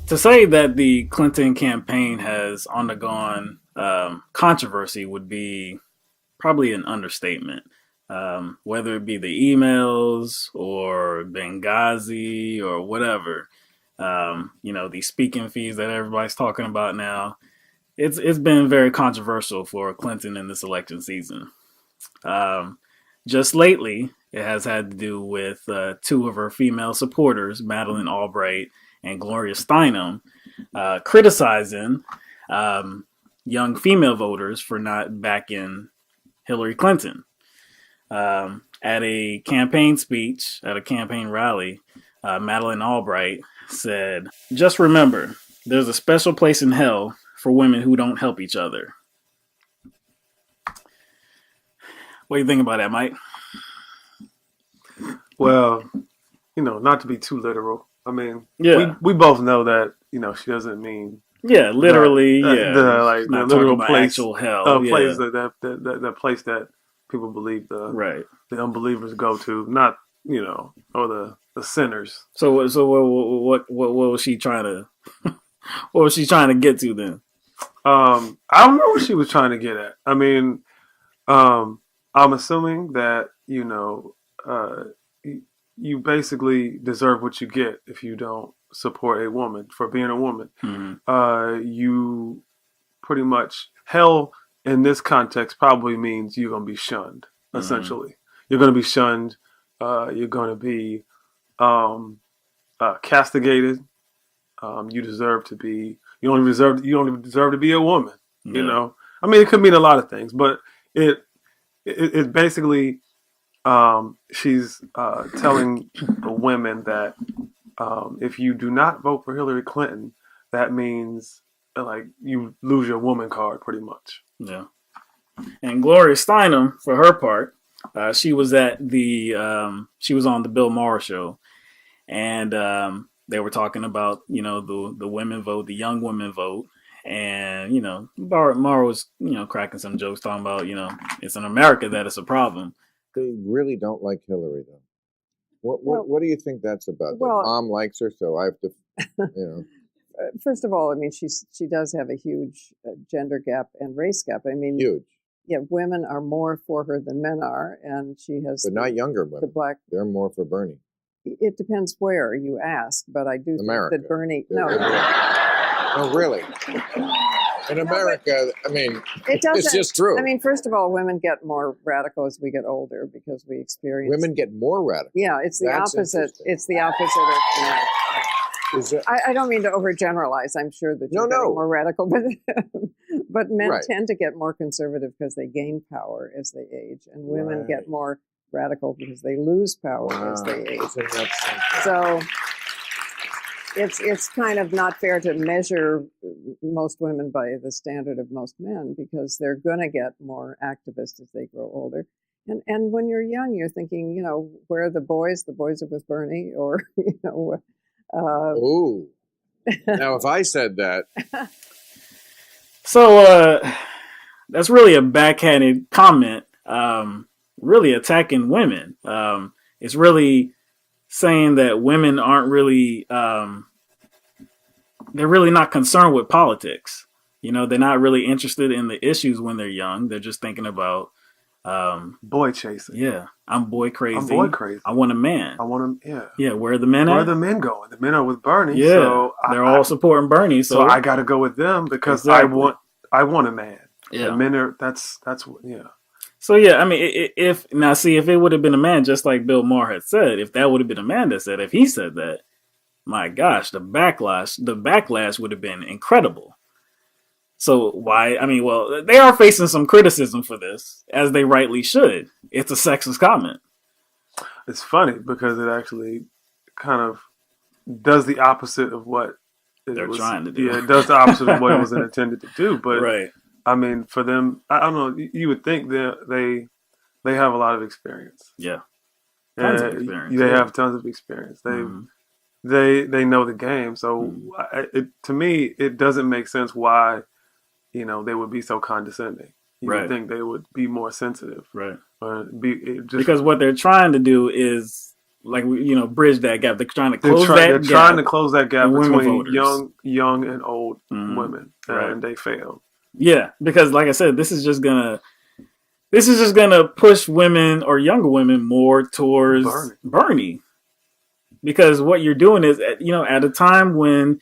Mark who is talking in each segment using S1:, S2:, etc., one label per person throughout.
S1: To say that the Clinton campaign has undergone controversy would be probably an understatement. Whether it be the emails or Benghazi or whatever, these speaking fees that everybody's talking about now, it's been very controversial for Clinton in this election season. Just lately, it has had to do with two of her female supporters, Madeleine Albright and Gloria Steinem, criticizing young female voters for not backing Hillary Clinton. At a campaign speech, at a campaign rally, Madeleine Albright said, "Just remember, there's a special place in hell for women who don't help each other." What do you think about that, Mike?
S2: Well, not to be too literal. I mean,
S1: yeah,
S2: we both know that, she doesn't mean
S1: literally,
S2: the literal place,
S1: actual hell,
S2: place that place that people believe the unbelievers go to, not or the sinners.
S1: So what was she trying to what was she trying to get to then?
S2: I don't know what she was trying to get at. I mean, I'm assuming that you basically deserve what you get if you don't support a woman for being a woman.
S1: Mm-hmm.
S2: You pretty much, hell in this context probably means you're going to be shunned, essentially. Mm-hmm. You're going to be shunned. You're going to be castigated. You deserve to be. You don't even deserve to be a woman. Yeah. I mean, it could mean a lot of things, but it basically. She's telling the women that if you do not vote for Hillary Clinton, that means like you lose your woman card, pretty much.
S1: Yeah. And Gloria Steinem, for her part, she was at she was on the Bill Maher show, and they were talking about the women vote, the young women vote, and Maher was cracking some jokes talking about it's in America that it's a problem.
S3: They really don't like Hillary, though. What do you think that's about? Well, mom likes her, so I have to,
S4: First of all, I mean, she does have a huge gender gap and race gap. I mean,
S3: huge.
S4: Yeah, women are more for her than men are, and she has.
S3: But not younger women. They're more for Bernie.
S4: It depends where you ask, but I do
S3: America.
S4: think that Bernie.
S3: No, really. In America, I mean, it's just true.
S4: I mean, first of all, women get more radical as we get older because we experience.
S3: Women get more radical.
S4: Yeah, it's the opposite. It's the opposite of. I don't mean to overgeneralize. I'm sure that you're getting more radical, but men tend to get more conservative because they gain power as they age, and women get more radical because they lose power as they age. So. It's kind of not fair to measure most women by the standard of most men because they're going to get more activist as they grow older. And when you're young, you're thinking, where are the boys? The boys are with Bernie, or
S3: Ooh. Now, if I said that.
S1: So that's really a backhanded comment, really attacking women. It's really saying that women aren't really, they're really not concerned with politics. They're not really interested in the issues when they're young. They're just thinking about
S2: boy chasing.
S1: Yeah, I'm boy crazy.
S2: I
S1: want a man.
S2: I want him. Yeah.
S1: Yeah, where are the men at?
S2: Where are the men going? The men are with Bernie.
S1: Yeah,
S2: so
S1: they're all supporting Bernie. So
S2: I got to go with them because I want a man. Yeah, the men are. That's yeah.
S1: So yeah, I mean, if it would have been a man, just like Bill Maher had said, if that would have been a man that said, if he said that, my gosh, the backlash would have been incredible. So why? I mean, well, they are facing some criticism for this, as they rightly should. It's a sexist comment.
S2: It's funny because it actually kind of does the opposite of what
S1: they're trying to do.
S2: Yeah, it does the opposite of what it was intended to do. But
S1: right.
S2: I mean, for them, I don't know. You would think that they have a lot of experience.
S1: Yeah, tons of experience.
S2: They have tons of experience. They know the game. So to me, it doesn't make sense why they would be so condescending. You would think they would be more sensitive,
S1: right?
S2: Because
S1: what they're trying to do is bridge that gap. They're trying to
S2: they're trying to close that gap between young and old women, and they failed.
S1: Yeah, because like I said, this is just gonna push women or younger women more towards Bernie. Because what you're doing is, at a time when,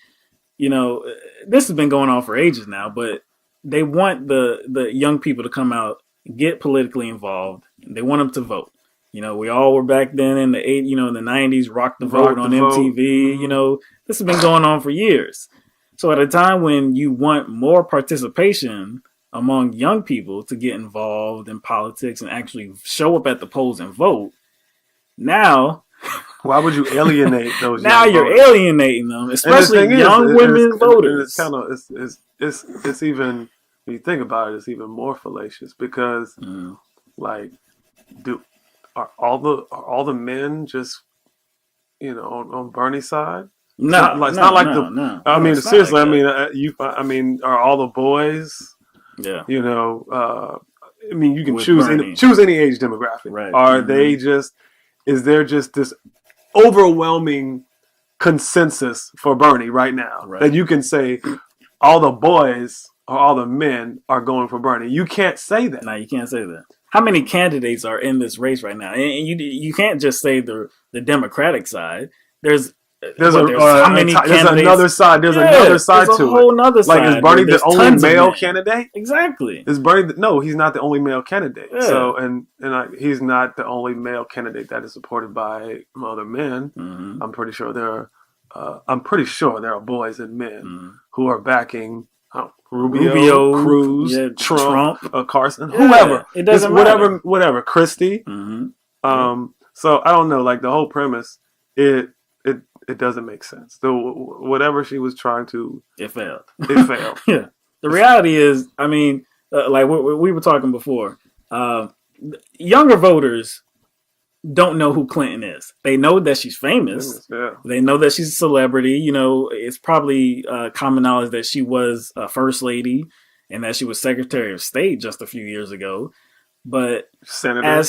S1: this has been going on for ages now, but they want the young people to come out, get politically involved. They want them to vote. We all were back then in the in the 90s, rock the vote on MTV.
S2: Mm-hmm.
S1: This has been going on for years. So at a time when you want more participation among young people to get involved in politics and actually show up at the polls and vote, now...
S2: Why would you alienate those?
S1: Now you're alienating them, especially young women voters.
S2: It's kind of it's even, when you think about it, it's even more fallacious because are all the men just on Bernie's side?
S1: No,
S2: it's not like
S1: no.
S2: I mean, seriously,
S1: like
S2: I mean, are all the boys?
S1: Yeah.
S2: I mean, you can
S1: With
S2: choose
S1: Bernie.
S2: any age demographic.
S1: Right.
S2: Are they just? Is there just this overwhelming consensus for Bernie right now that you can say all the boys or all the men are going for Bernie? You can't say that.
S1: No, you can't say that. How many candidates are in this race right now? And you can't just say the Democratic side. There's
S2: another side. There's another side
S1: there's
S2: to
S1: a whole nother
S2: it. Like,
S1: side.
S2: is Bernie the only male
S1: men.
S2: candidate?
S1: Exactly.
S2: Is Bernie? No, he's not the only male candidate.
S1: Yeah.
S2: So, he's not the only male candidate that is supported by other men.
S1: Mm-hmm.
S2: I'm pretty sure there are boys and men who are backing Rubio, Cruz, Trump, Carson, whoever.
S1: It doesn't matter.
S2: Whatever, Christie.
S1: Mm-hmm.
S2: So I don't know. Like, the whole premise, it doesn't make sense. Whatever she was trying to,
S1: it failed.
S2: It failed.
S1: Yeah. The reality is, I mean, like we were talking before, younger voters don't know who Clinton is. They know that she's famous.
S2: Yeah.
S1: They know that she's a celebrity. It's probably common knowledge that she was a first lady and that she was Secretary of State just a few years ago. But senator.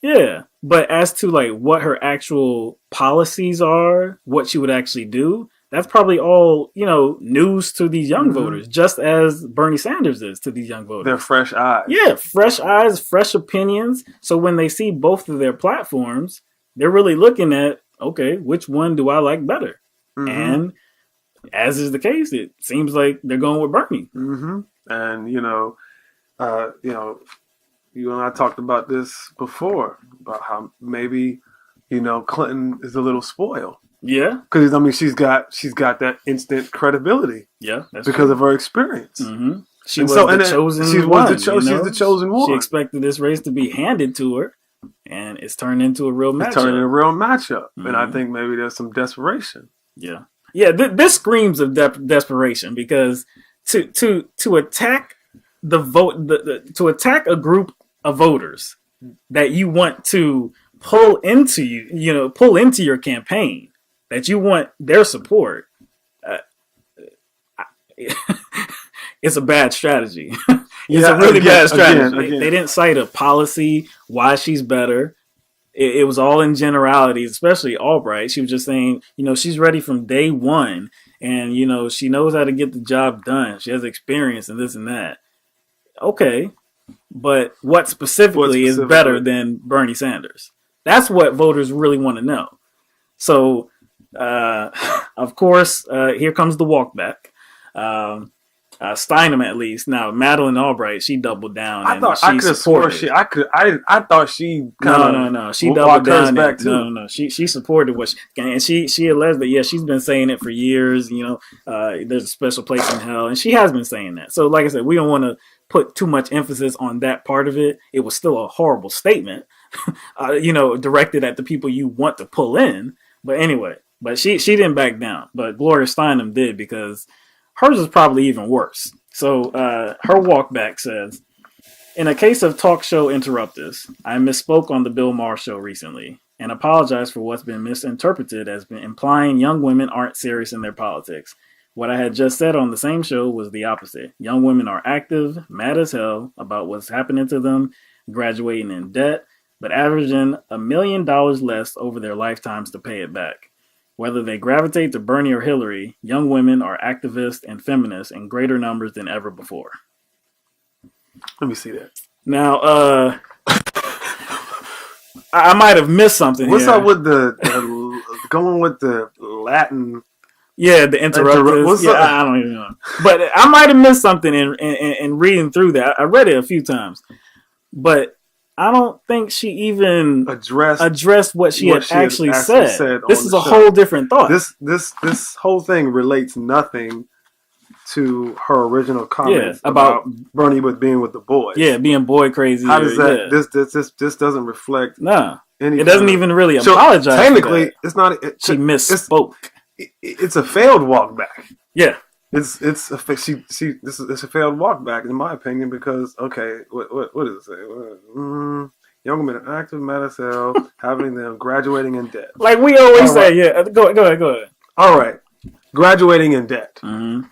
S1: Yeah. But as to like what her actual policies are, what she would actually do, that's probably all, news to these young voters, just as Bernie Sanders is to these young voters.
S2: They're fresh eyes.
S1: Yeah, fresh eyes, fresh opinions. So when they see both of their platforms, they're really looking at, okay, which one do I like better? Mm-hmm. And as is the case, it seems like they're going with Bernie.
S2: Mm-hmm. And, you and I talked about this before, about how maybe, Clinton is a little spoiled.
S1: Yeah,
S2: because she's got that instant credibility.
S1: Yeah, that's
S2: because
S1: true.
S2: of her experience.
S1: Mm-hmm. She was the chosen one.
S2: She's the chosen one.
S1: She expected this race to be handed to her, and it's turned into a real matchup.
S2: And I think maybe there's some desperation.
S1: Yeah. This screams of desperation because to attack the vote, to attack a group of voters that you want to pull into your campaign, that you want their support, it's a bad strategy. It's a really bad strategy.
S2: Again.
S1: They didn't cite a policy why she's better. It was all in generalities, especially Albright. She was just saying, she's ready from day one, and she knows how to get the job done. She has experience and this and that. Okay, but what specifically is better than Bernie Sanders? That's what voters really want to know. So, of course, here comes the walk back. Steinem, at least. Now, Madeleine Albright, she doubled down.
S2: I thought she
S1: No. She doubled down. No. She supported what she alleged that, she's been saying it for years. There's a special place in hell, and she has been saying that. So, like I said, we don't want to put too much emphasis on that part of it. It was still a horrible statement, directed at the people you want to pull in. But anyway, she didn't back down. But Gloria Steinem did, because hers is probably even worse. So her walk back says, in a case of talk show interruptus, I misspoke on the Bill Maher show recently and apologize for what's been misinterpreted as implying young women aren't serious in their politics. What I had just said on the same show was the opposite. Young women are active, mad as hell about what's happening to them, graduating in debt, but averaging $1 million less over their lifetimes to pay it back. Whether they gravitate to Bernie or Hillary, young women are activists and feminists in greater numbers than ever before.
S2: Let me see that.
S1: Now, I might have missed something.
S2: What's
S1: here.
S2: up with the going with the Latin?
S1: Yeah, the interrupters. I don't even know. But I might have missed something in reading through that. I read it a few times, but I don't think she even addressed what she had actually said. This is a whole different thought.
S2: This whole thing relates nothing to her original comments about Bernie being with the boys.
S1: Yeah, being boy crazy.
S2: How does that? This doesn't reflect.
S1: No, it doesn't even really apologize.
S2: Technically, it's not.
S1: She misspoke.
S2: It's a failed walk back.
S1: Yeah.
S2: It's a failed walk back in my opinion because what does it say? Young women are active medicine, having them graduating in debt.
S1: Like we always say, yeah. Go ahead.
S2: All right, graduating in debt.
S1: Mm-hmm.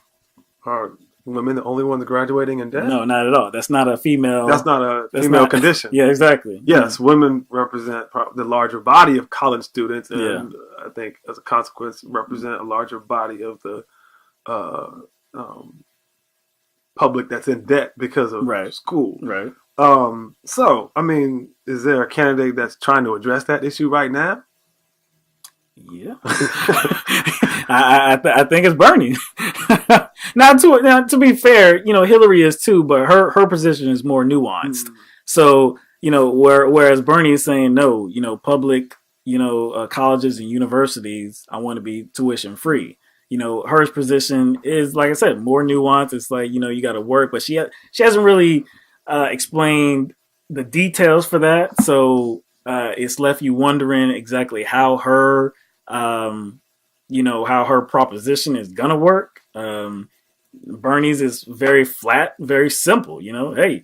S2: Are women the only ones graduating in debt?
S1: No, not at all. That's not a female.
S2: That's not a female condition.
S1: Yeah, exactly.
S2: Yes, women represent the larger body of college students, and I think as a consequence represent a larger body of the public that's in debt because of school.
S1: Right.
S2: So, I mean, is there a candidate that's trying to address that issue right now?
S1: Yeah. I think it's Bernie. Now, to be fair, Hillary is too, but her position is more nuanced. So, whereas Bernie is saying no, public, colleges and universities, I want to be tuition free. Her position is, like I said, more nuanced. It's like, you got to work, but she hasn't really explained the details for that. So it's left you wondering exactly how her, how her proposition is going to work. Bernie's is very flat, very simple, hey,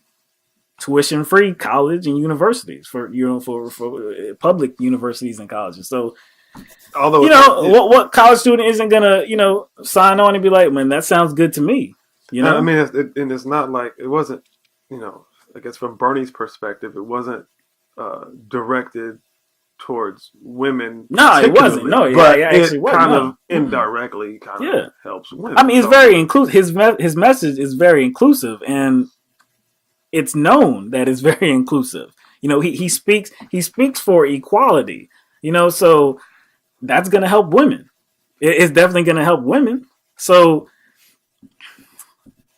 S1: tuition free college and universities for public universities and colleges. So, although what college student isn't gonna sign on and be like, man, that sounds good to me.
S2: I mean, it's not like it wasn't. I guess from Bernie's perspective, it wasn't directed towards women.
S1: No, it wasn't. No,
S2: but
S1: it actually
S2: it
S1: wasn't.
S2: kind of indirectly helps women.
S1: I mean, it's very inclusive. His message is very inclusive, and it's known that it's very inclusive. He speaks for equality. So that's going to help women. It's definitely going to help women. So,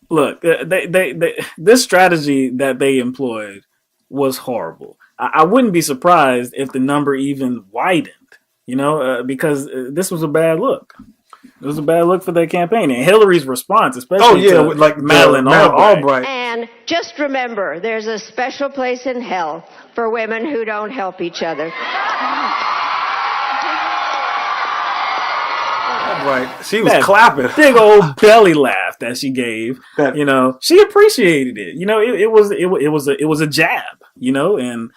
S1: look, this strategy that they employed was horrible. I wouldn't be surprised if the number even widened, because this was a bad look. It was a bad look for their campaign. And Hillary's response, especially to
S2: like
S1: Madeleine Albright.
S5: And just remember, there's a special place in hell for women who don't help each other.
S2: Right, she was clapping.
S1: Big old belly laugh that she gave. She appreciated it. It was a jab. And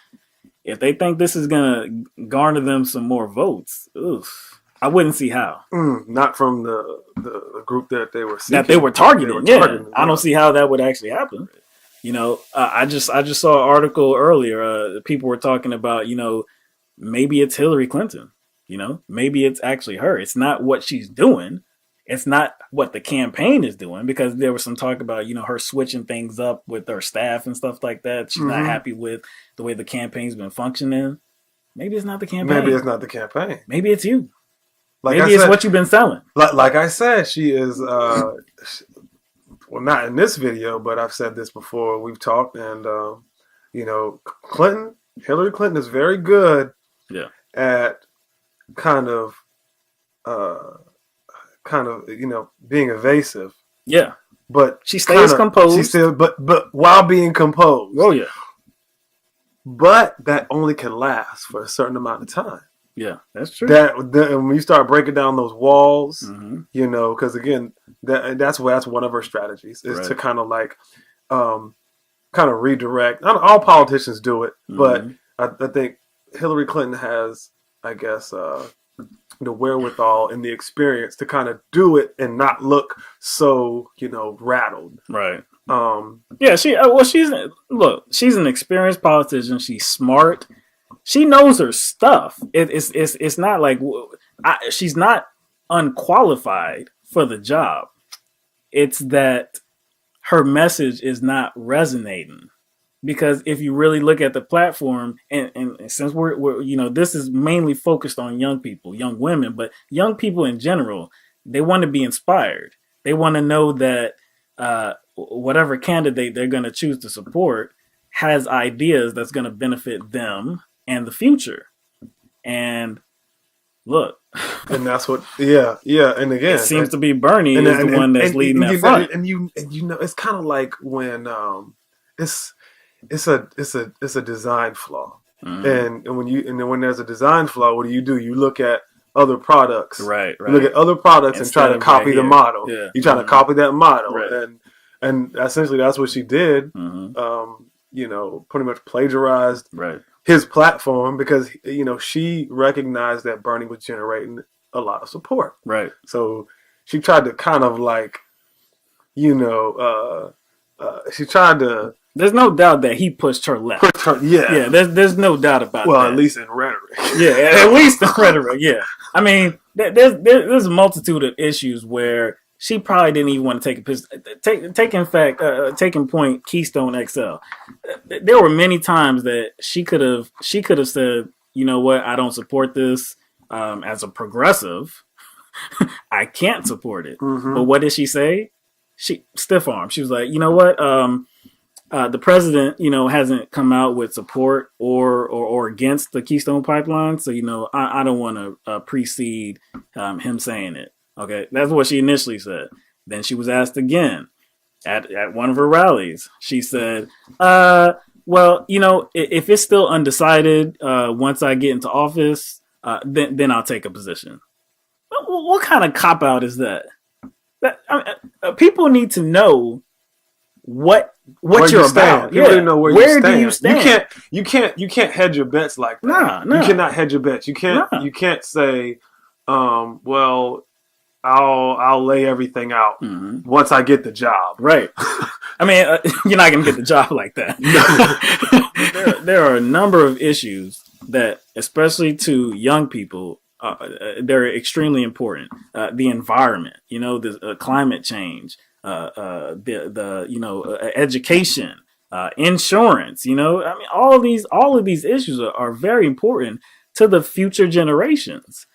S1: if they think this is gonna garner them some more votes, I wouldn't see how.
S2: Not from the group that they were seeking,
S1: that they were targeting. I don't see how that would actually happen. I just saw an article earlier. People were talking about maybe it's Hillary Clinton. Maybe it's actually her. It's not what she's doing. It's not what the campaign is doing, because there was some talk about, her switching things up with her staff and stuff like that. She's not happy with the way the campaign's been funcking. Maybe it's not the campaign.
S2: Maybe it's not the campaign.
S1: Maybe it's you. Maybe it's what you've been selling.
S2: Like I said, she is, well, not in this video, but I've said this before. We've talked, and, Hillary Clinton is very good at kind of being evasive.
S1: Yeah.
S2: But
S1: she stays composed.
S2: But while being composed.
S1: Oh, yeah.
S2: But that only can last for a certain amount of time.
S1: Yeah, that's true.
S2: When you start breaking down those walls, because again, that's one of her strategies is to kind of like, kind of redirect. All politicians do it, but I think Hillary Clinton has, I guess, the wherewithal and the experience to kind of do it and not look so, rattled.
S1: Right. She's an experienced politician. She's smart. she knows her stuff. It's not like she's not unqualified for the job. It's that her message is not resonating. Because if you really look at the platform, and since we're this is mainly focused on young people, young women, but young people in general, they want to be inspired. They want to know that whatever candidate they're going to choose to support has ideas that's going to benefit them and the future. And look,
S2: and that's what, yeah. And again,
S1: it seems to be Bernie is the one that's leading that front.
S2: And it's kind of like when it's a design flaw, and when there's a design flaw, what do? You look at other products,
S1: right?
S2: You look at other products and try to copy the model.
S1: Yeah.
S2: You try to copy that model,
S1: right.
S2: and essentially that's what she did. Pretty much plagiarized his platform because she recognized that Bernie was generating a lot of support.
S1: Right.
S2: So she tried to kind of like, she tried to.
S1: There's no doubt that he pushed her left. Yeah. There's no doubt about that.
S2: Well, at least in rhetoric.
S1: Yeah, at least in rhetoric. Yeah. I mean, there's a multitude of issues where she probably didn't even want to taking point Keystone XL. There were many times that she could have said, you know what, I don't support this. As a progressive, I can't support it. Mm-hmm. But what did she say? She stiff arm. She was like, you know what, the president, hasn't come out with support or against the Keystone Pipeline. So, I don't want to precede him saying it. Okay, that's what she initially said. Then she was asked again at one of her rallies. She said, well, if it's still undecided once I get into office, then I'll take a position. What kind of cop-out is that? People need to know what you're about.
S2: People need to know where
S1: do you stand?
S2: You can't hedge your bets like that.
S1: No.
S2: You cannot hedge your bets. You can't say, well, I'll lay everything out once I get the job.
S1: Right. I mean, you're not going to get the job like that. There are a number of issues that, especially to young people, they're extremely important. The environment, the climate change, the education, insurance. I mean, all of these issues are very important to the future generations.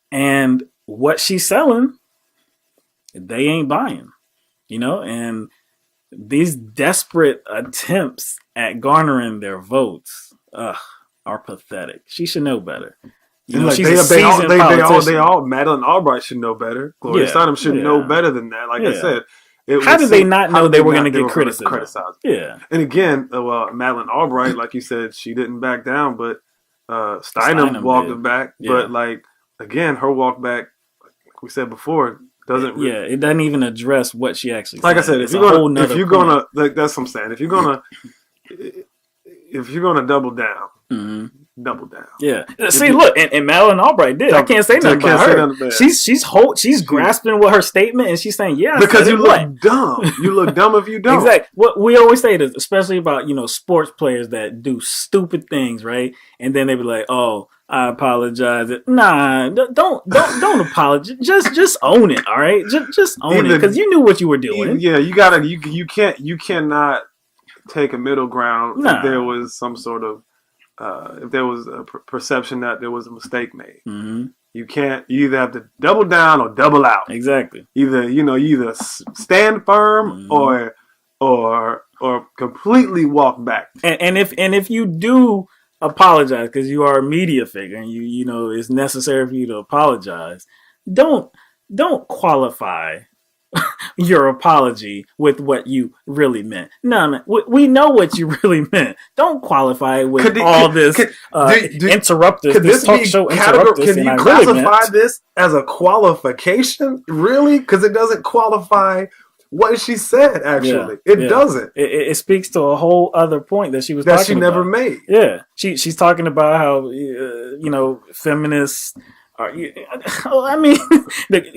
S1: And what she's selling, they ain't buying, and these desperate attempts at garnering their votes are pathetic. She should know better. She's a seasoned politician.
S2: They all, Madeleine Albright should know better. Gloria Steinem should know better than that. Like I said,
S1: how did they not know they were going to get criticized? Yeah.
S2: And again, Madeleine Albright, like you said, she didn't back down, but Steinem walked it back. Yeah. But again, her walk back, like we said before, doesn't.
S1: It doesn't even address what she actually said.
S2: Like I said, if you're gonna, that's what I'm saying. If you're gonna double down. Double down.
S1: Yeah. See, look, and Madeleine Albright did. I can't say nothing about her. She's grasping with her statement, and she's saying, "Yeah."
S2: Because you look dumb. You look dumb if you don't.
S1: Exactly. What we always say this, especially about sports players that do stupid things, right? And then they be like, "Oh, I apologize." Nah, don't apologize. Just own it. All right, just own it because you knew what you were doing.
S2: Yeah, you cannot take a middle ground if there was some sort of. If there was a perception that there was a mistake made, you either have to double down or double out.
S1: Exactly.
S2: Either stand firm or completely walk back.
S1: And if you do apologize because you are a media figure and you it's necessary for you to apologize, don't qualify your apology with what you really meant. No, man, we know what you really meant. Don't qualify it with interrupters.
S2: Could this talk show interrupters? Can you classify this as a qualification? Really? Because it doesn't qualify what she said. Actually, it doesn't.
S1: It speaks to a whole other point that she was talking
S2: she never made.
S1: Yeah, she's talking about how feminists. I mean,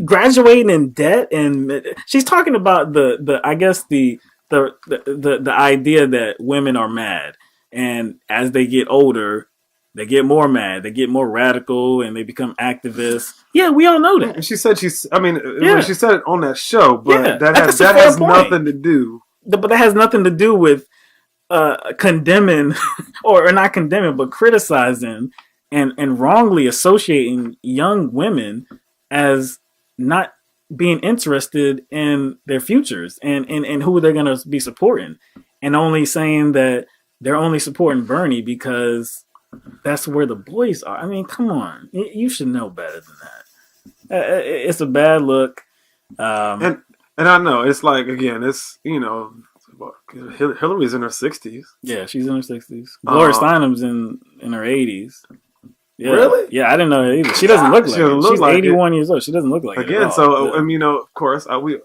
S1: graduating in debt, and she's talking about the idea that women are mad, and as they get older, they get more mad, they get more radical, and they become activists. Yeah, we all know that.
S2: And she said she said it on that show, but that has nothing to do.
S1: But that has nothing to do with condemning or not condemning, but criticizing and wrongly associating young women as not being interested in their futures and who they're going to be supporting, and only saying that they're only supporting Bernie because that's where the boys are. I mean, come on, you should know better than that. It's a bad look.
S2: And I know it's like, again, it's, Hillary's in her 60s.
S1: Yeah, she's in her 60s. Gloria Steinem's in her 80s. Yeah.
S2: Really?
S1: Yeah, I didn't know that either. She doesn't look like it. She's 81 years old. She doesn't look like it.
S2: Again, so, of course, we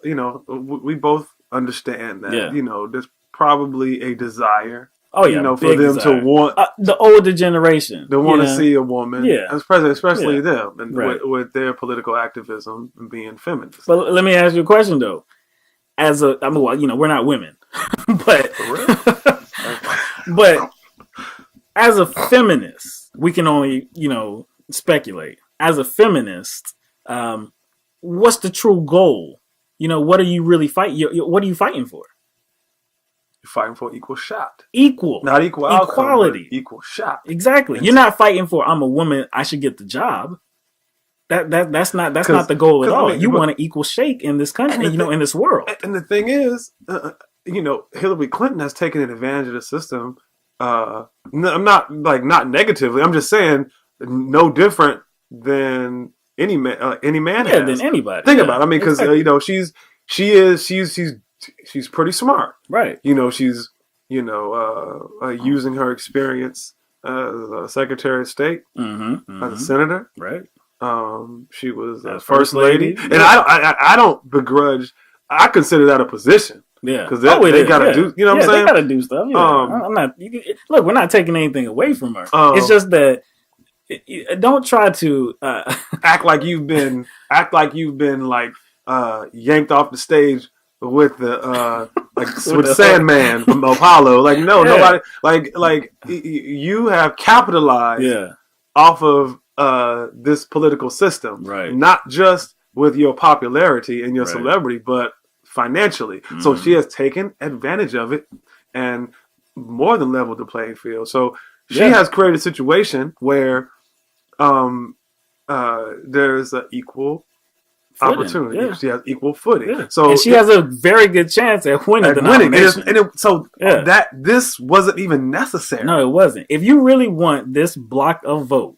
S2: both understand that, there's probably a desire. For them to want
S1: the older generation.
S2: They want to see a woman as president, especially them, and with their political activism and being feminist.
S1: But let me ask you a question though. We're not women, but but as a feminist, we can only speculate. As a feminist, what's the true goal? What are you really fighting? What are you fighting for?
S2: You're fighting for equal shot.
S1: Not equal outcome, equality.
S2: Equal shot.
S1: Exactly. You're not fighting for I'm a woman, I should get the job. That's not the goal at all. You want an equal shake in this country, in this world.
S2: And the thing is, Hillary Clinton has taken advantage of the system. I'm not negatively. I'm just saying no different than any man has.
S1: Than anybody.
S2: Think about it. I mean, because she's pretty smart,
S1: right?
S2: She's using her experience as a Secretary of State, as a senator,
S1: right?
S2: She was a first lady, and I don't begrudge. I consider that a position,
S1: because
S2: they gotta do. You know what I'm saying?
S1: They gotta do stuff. Yeah. I'm not. Look, we're not taking anything away from her. It's just that. Don't try to
S2: act like you've been yanked off the stage with the with the Sandman from Apollo. Nobody you have capitalized off of this political system,
S1: right?
S2: Not just with your popularity and your celebrity, but financially. Mm-hmm. So she has taken advantage of it and more than leveled the playing field. So she has created a situation where there's an equal opportunity. Yeah. She has equal footing. Yeah.
S1: So she has a very good chance at winning the nomination.
S2: That this wasn't even necessary.
S1: No, it wasn't. If you really want this block of vote,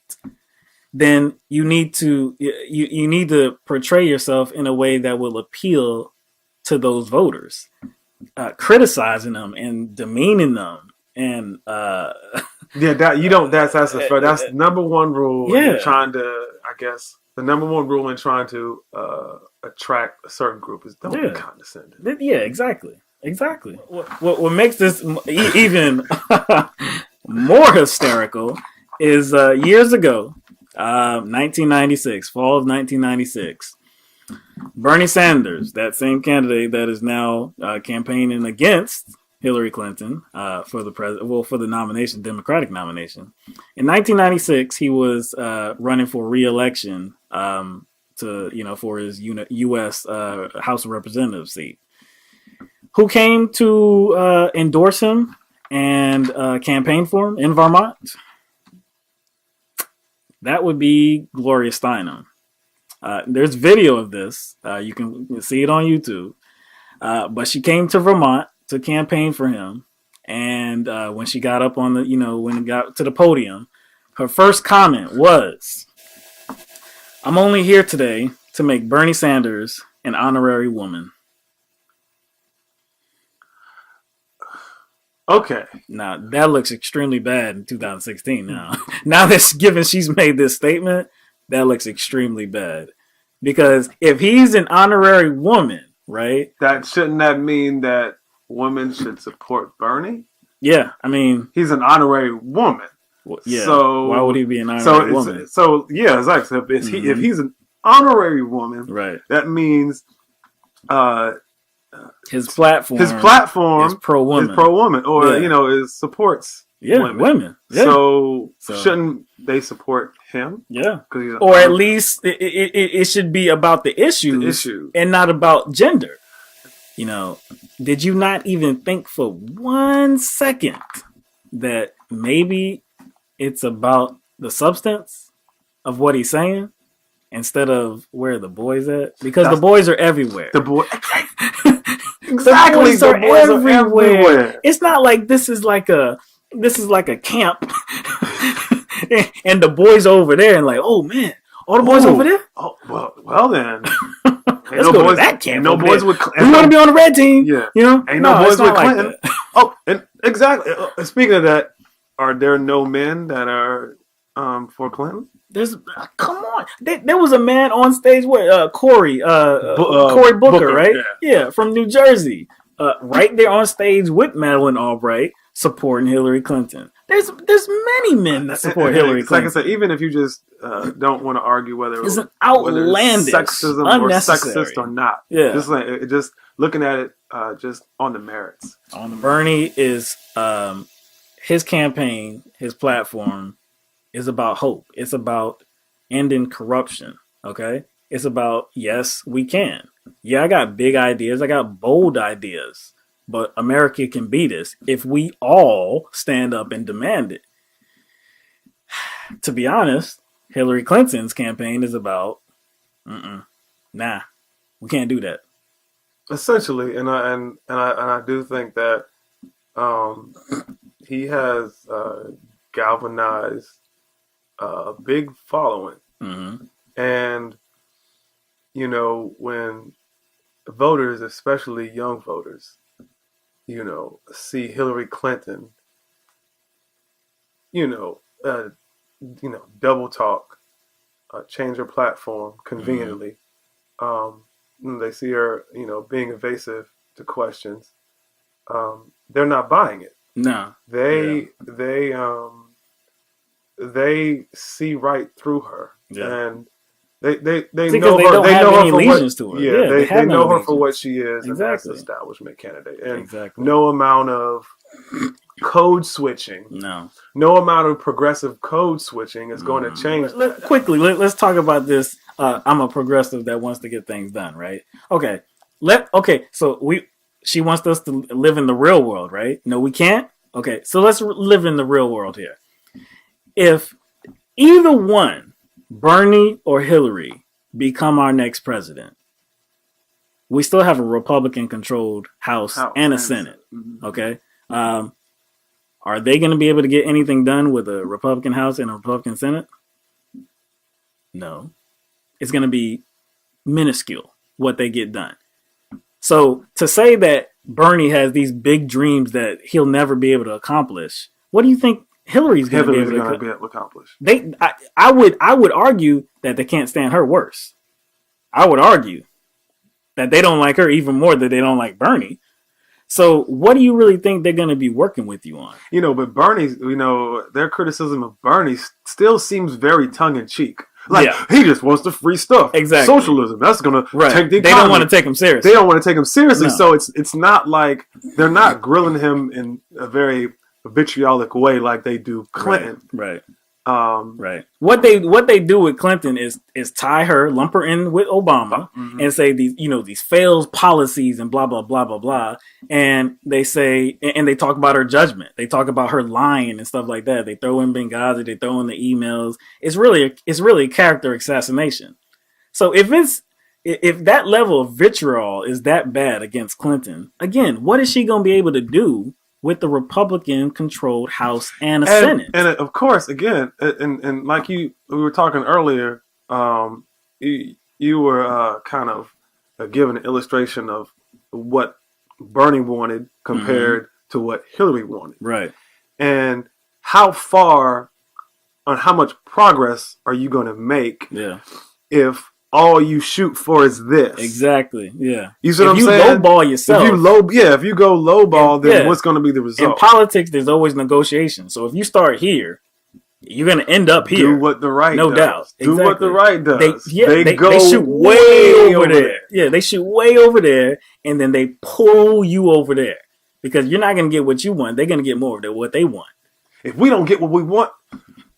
S1: then you need to portray yourself in a way that will appeal to those voters, criticizing them and demeaning them, and
S2: that's number one rule in trying to, I guess, the number one rule in trying to attract a certain group is don't be condescending.
S1: Yeah, exactly. What makes this even more hysterical is years ago, 1996, fall of 1996, Bernie Sanders, that same candidate that is now campaigning against Hillary Clinton for the nomination, Democratic nomination. In 1996, he was running for re-election for his U.S. House of Representatives seat. Who came to endorse him and campaign for him in Vermont? That would be Gloria Steinem. There's video of this. You can see it on YouTube. But she came to Vermont to campaign for him. And when she got up on when it got to the podium, her first comment was, "I'm only here today to make Bernie Sanders an honorary woman."
S2: Okay.
S1: Now that looks extremely bad in 2016. Now that's given she's made this statement, that looks extremely bad. Because if he's an honorary woman, right?
S2: Shouldn't that mean that women should support Bernie?
S1: Yeah, I mean,
S2: he's an honorary woman.
S1: Well, yeah. So why would he be an honorary woman?
S2: So yeah, exactly. If he's an honorary woman,
S1: right?
S2: That means
S1: his platform
S2: is pro woman, or
S1: it
S2: supports women. Yeah. So shouldn't they support him?
S1: Yeah. Or at least it should be about the issues and not about gender. You know, did you not even think for 1 second that maybe it's about the substance of what he's saying instead of where the boys at? Because the boys are everywhere.
S2: The boy, exactly. The boys are everywhere.
S1: It's not like this is like a camp, and the boys are over there, and like, oh man, all the boys over there.
S2: Oh well then.
S1: Let's go to that camp.
S2: No boys with.
S1: We want to be on the red team.
S2: Yeah,
S1: you know.
S2: Ain't no boys with Clinton. Oh, and exactly. Speaking of that, are there no men that are for Clinton?
S1: There's come on. There was a man on stage with Cory Booker, right? Yeah, from New Jersey, right there on stage with Madeleine Albright supporting Hillary Clinton. There's many men that support Hillary Clinton.
S2: Like I said, even if you just don't want to argue whether
S1: it's an outlandish,
S2: sexism
S1: unnecessary.
S2: or sexist or not.
S1: Yeah,
S2: just looking at it just on the merits.
S1: Bernie is his campaign, his platform is about hope. It's about ending corruption. Okay, it's about yes, we can. Yeah, I got big ideas. I got bold ideas. But America can beat us if we all stand up and demand it. To be honest, Hillary Clinton's campaign is about, nah, we can't do that.
S2: Essentially, and I do think that he has galvanized a big following, and you know when voters, especially young voters, see Hillary Clinton, double talk, change her platform conveniently. They see her, being evasive to questions. They're not buying it.
S1: No,
S2: they see right through her, and they know her. They know her for allegiance to her. Yeah, they know her for what she is, and that's an establishment candidate. And no amount of code switching, no amount of progressive code switching is going to change.
S1: Quickly, let's talk about this. I'm a progressive that wants to get things done, right? Okay, so she wants us to live in the real world, right? No, we can't. Okay, so let's live in the real world here. If either one, Bernie or Hillary, become our next president, we still have a Republican-controlled House and a Senate. Okay, are they going to be able to get anything done with a Republican House and a Republican Senate? No, it's going to be minuscule what they get done. So to say that Bernie has these big dreams that he'll never be able to accomplish, what do you think Hillary's going to be able to
S2: accomplish?
S1: I would argue that they can't stand her worse. I would argue that they don't like her even more than they don't like Bernie. So what do you really think they're going to be working with you on?
S2: But Bernie's, their criticism of Bernie still seems very tongue-in-cheek. Like, he just wants the free stuff.
S1: Exactly.
S2: Socialism. That's going to take the economy.
S1: They don't want to take him seriously.
S2: They don't want to take him seriously. No. So it's not like they're not grilling him in a very vitriolic way like they do Clinton.
S1: Right. Right. What they do with Clinton is tie her, lump her in with Obama, and say these failed policies and blah blah blah blah blah, and they say and they talk about her judgment. They talk about her lying and stuff like that. They throw in Benghazi. They throw in the emails. It's really character assassination. So if that level of vitriol is that bad against Clinton, again, what is she going to be able to do with the Republican-controlled House and a Senate?
S2: And of course, again, and like we were talking earlier, you were kind of giving an illustration of what Bernie wanted compared to what Hillary wanted.
S1: Right.
S2: And how far on how much progress are you going to make if all you shoot for is this?
S1: Exactly. Yeah.
S2: You see what I'm saying?
S1: If you lowball yourself.
S2: If you go lowball, then what's going to be the result?
S1: In politics, there's always negotiation. So if you start here, you're going to end up here.
S2: Do what the right does.
S1: No doubt.
S2: Do what the right does.
S1: They shoot way over there. Yeah, they shoot way over there, and then they pull you over there. Because you're not going to get what you want. They're going to get more of what they want.
S2: if we don't get what we want,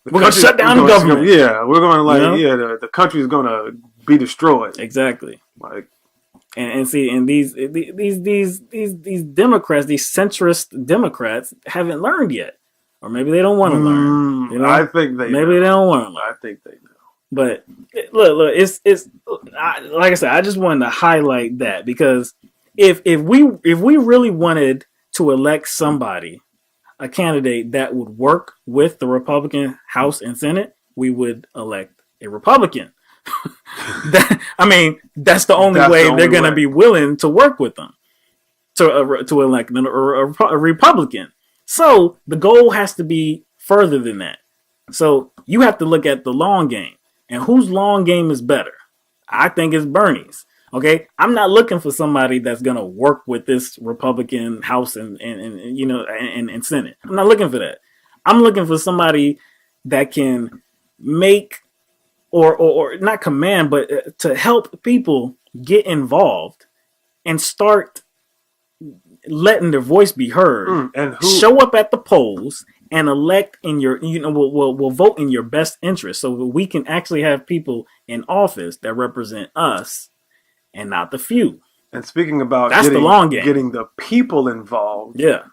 S1: we're going to shut down the government.
S2: Yeah, we're going to the country is going to be destroyed.
S1: Exactly.
S2: Like,
S1: and see, and these Democrats, these centrist Democrats, haven't learned yet, or maybe they don't want to learn. You know?
S2: I think they
S1: don't want to learn.
S2: I think they know.
S1: But look, it's like I said, I just wanted to highlight that because if we really wanted to elect somebody, a candidate that would work with the Republican House and Senate, we would elect a Republican. That's the only way they're going to be willing to work with them to elect a Republican. So the goal has to be further than that. So you have to look at the long game and whose long game is better. I think it's Bernie's. Okay, I'm not looking for somebody that's going to work with this Republican House and Senate. I'm not looking for that. I'm looking for somebody that can make or not command, but to help people get involved and start letting their voice be heard.
S2: And
S1: show up at the polls and elect in your, we'll vote in your best interest so that we can actually have people in office that represent us and not the few.
S2: And speaking about
S1: the long game.
S2: Getting the people involved.
S1: Yeah.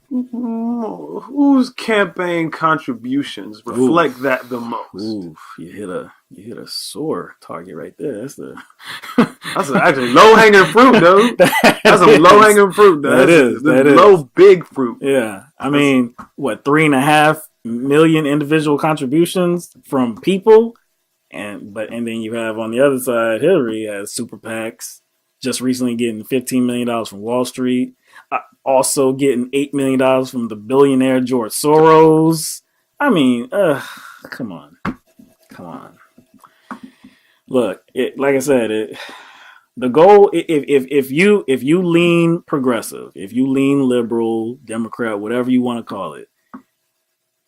S2: Whose campaign contributions reflect that the most?
S1: Ooh, you hit a sore target right there. That's
S2: actually low hanging fruit, dude. That's a low hanging fruit.
S1: That is
S2: low big fruit.
S1: Yeah, I mean, 3.5 million individual contributions from people, and then you have on the other side Hillary has super PACs, just recently getting $15 million from Wall Street. Also getting $8 million from the billionaire George Soros. I mean, come on. Look, like I said, the goal, if you lean progressive, if you lean liberal, Democrat, whatever you want to call it,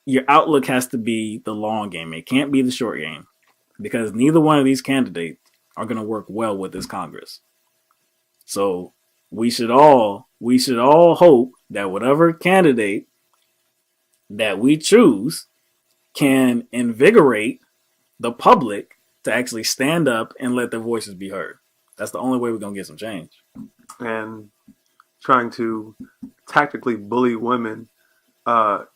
S1: your outlook has to be the long game. It can't be the short game because neither one of these candidates are going to work well with this Congress. So we should all hope that whatever candidate that we choose can invigorate the public to actually stand up and let their voices be heard. That's the only way we're going to get some change.
S2: And trying to tactically bully women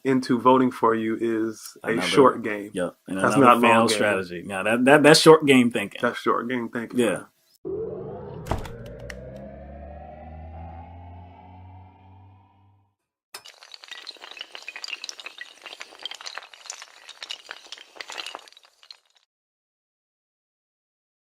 S2: into voting for you is a short game.
S1: Yep. And
S2: that's not
S1: failed strategy. Now that's short game thinking.
S2: That's short game thinking.
S1: Yeah.